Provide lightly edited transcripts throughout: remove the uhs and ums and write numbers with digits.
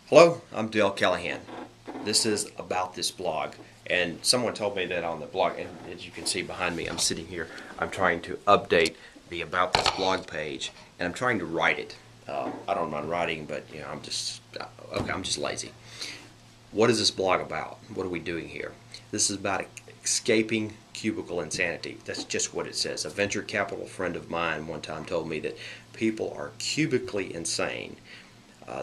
Hello, I'm Dale Callahan. This is About This Blog. And someone told me that on the blog, and as you can see behind me, I'm sitting here, I'm trying to update the About This Blog page, and I'm trying to write it. I don't mind writing, but I'm just lazy. What is this blog about? What are we doing here? This is about escaping cubicle insanity. That's just what it says. A venture capital friend of mine one time told me that people are cubically insane.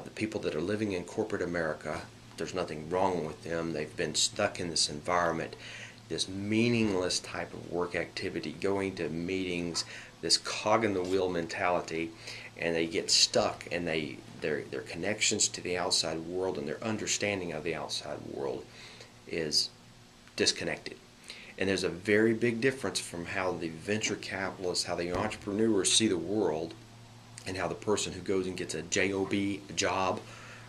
The people that are living in corporate America, there's nothing wrong with them. They've been stuck in this environment, this meaningless type of work activity, going to meetings, this cog in the wheel mentality, and they get stuck, and their connections to the outside world and their understanding of the outside world is disconnected. And there's a very big difference from how the venture capitalists, how the entrepreneurs see the world, and how the person who goes and gets a job,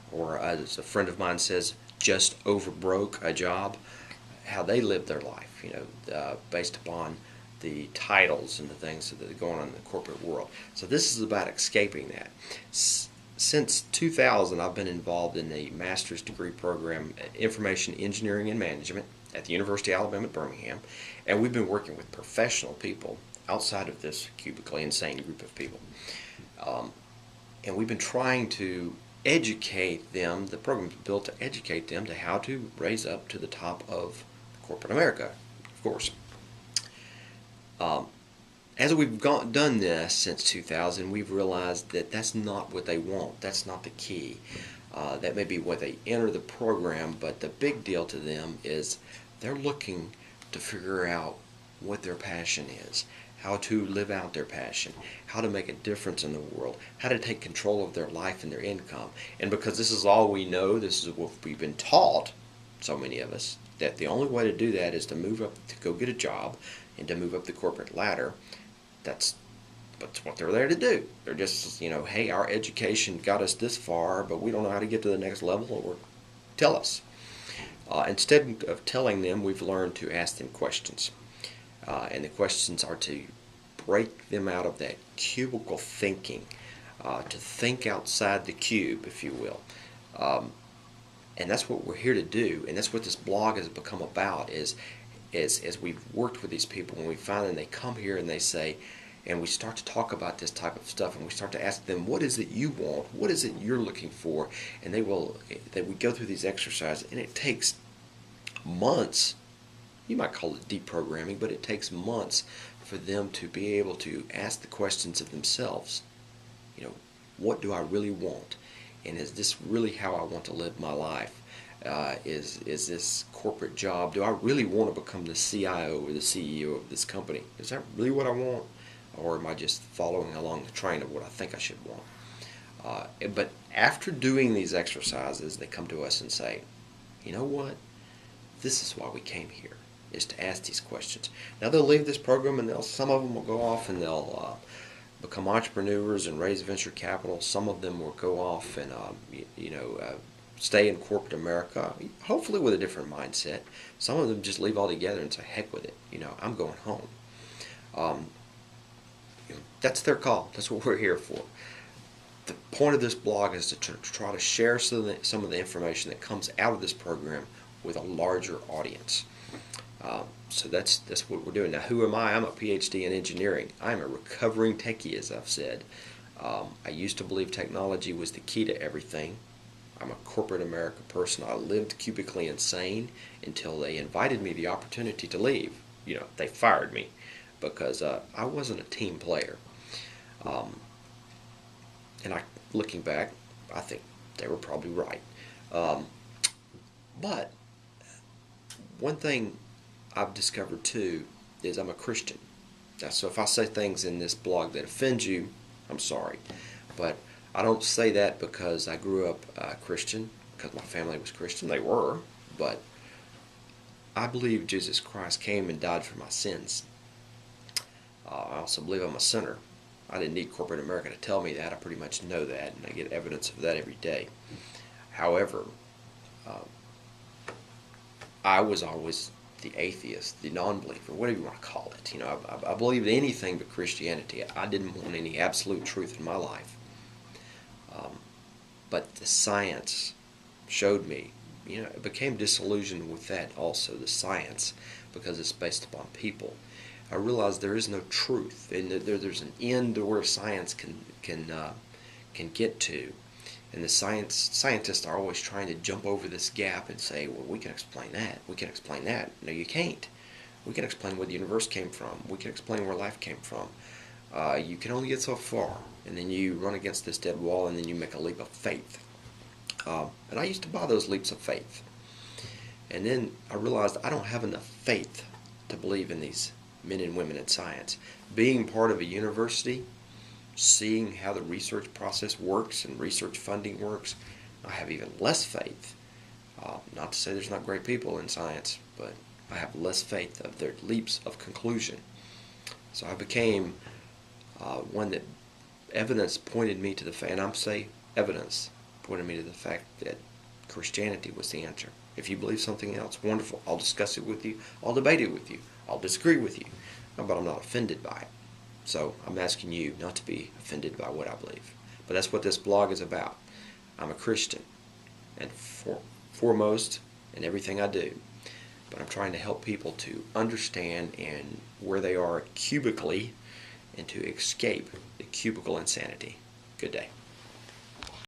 or as a friend of mine says, just over broke a job, how they live their life, based upon the titles and the things that are going on in the corporate world. So this is about escaping that. Since 2000, I've been involved in the master's degree program, Information Engineering and Management, at the University of Alabama at Birmingham, and we've been working with professional people outside of this cubically insane group of people. And we've been trying to educate them. The program's built to educate them to how to raise up to the top of corporate America, of course. As we've done this since 2000, we've realized that that's not what they want. That's not the key. That may be what they enter the program, but the big deal to them is they're looking to figure out what their passion is, how to live out their passion, how to make a difference in the world, how to take control of their life and their income. And because this is all we know, this is what we've been taught, so many of us, that the only way to do that is to move up, to go get a job, and to move up the corporate ladder. That's what they're there to do. They're just, hey, our education got us this far, but we don't know how to get to the next level, or tell us. Instead of telling them, we've learned to ask them questions. And the questions are to break them out of that cubicle thinking, to think outside the cube, if you will. And that's what we're here to do, and that's what this blog has become about, is as we've worked with these people, when we find them, they come here and they say, and we start to talk about this type of stuff, and we start to ask them, what is it you want? What is it you're looking for? And we go through these exercises, and it takes months. You might call it deprogramming, but it takes months for them to be able to ask the questions of themselves. What do I really want? And is this really how I want to live my life? Is this corporate job, do I really want to become the CIO or the CEO of this company? Is that really what I want? Or am I just following along the train of what I think I should want? But after doing these exercises, they come to us and say, you know what? This is why we came here, is to ask these questions. Now they'll leave this program, and some of them will go off and they'll become entrepreneurs and raise venture capital. Some of them will go off and stay in corporate America, hopefully with a different mindset. Some of them just leave altogether and say, heck with it, I'm going home. That's their call. That's what we're here for. The point of this blog is to try to share some of the information that comes out of this program with a larger audience. So that's what we're doing. Now, who am I? I'm a PhD in engineering. I'm a recovering techie, as I've said. I used to believe technology was the key to everything. I'm a corporate America person. I lived cubically insane until they invited me the opportunity to leave. They fired me because I wasn't a team player. And looking back, I think they were probably right. But one thing I've discovered too is I'm a Christian. So if I say things in this blog that offend you, I'm sorry. But I don't say that because I grew up Christian, because my family was Christian. They were. But I believe Jesus Christ came and died for my sins. I also believe I'm a sinner. I didn't need corporate America to tell me that. I pretty much know that, and I get evidence of that every day. However, I was always the atheist, the non-believer, whatever you want to call it. I believed anything but Christianity. I didn't want any absolute truth in my life. But the science showed me, I became disillusioned with that also, the science, because it's based upon people. I realized there is no truth, and there's an end to where science can get to, and the scientists are always trying to jump over this gap and say, well, we can explain that, we can explain that. No, you can't. We can explain where the universe came from. We can explain where life came from. You can only get so far, and then you run against this dead wall, and then you make a leap of faith. And I used to buy those leaps of faith. And then I realized I don't have enough faith to believe in these men and women in science. Being part of a university, seeing how the research process works and research funding works, I have even less faith. Not to say there's not great people in science, but I have less faith of their leaps of conclusion. So I became one that evidence pointed me to the fact, and I'm saying evidence pointed me to the fact that Christianity was the answer. If you believe something else, wonderful. I'll discuss it with you. I'll debate it with you. I'll disagree with you. But I'm not offended by it. So I'm asking you not to be offended by what I believe. But that's what this blog is about. I'm a Christian, and foremost in everything I do. But I'm trying to help people to understand and where they are cubically and to escape the cubicle insanity. Good day.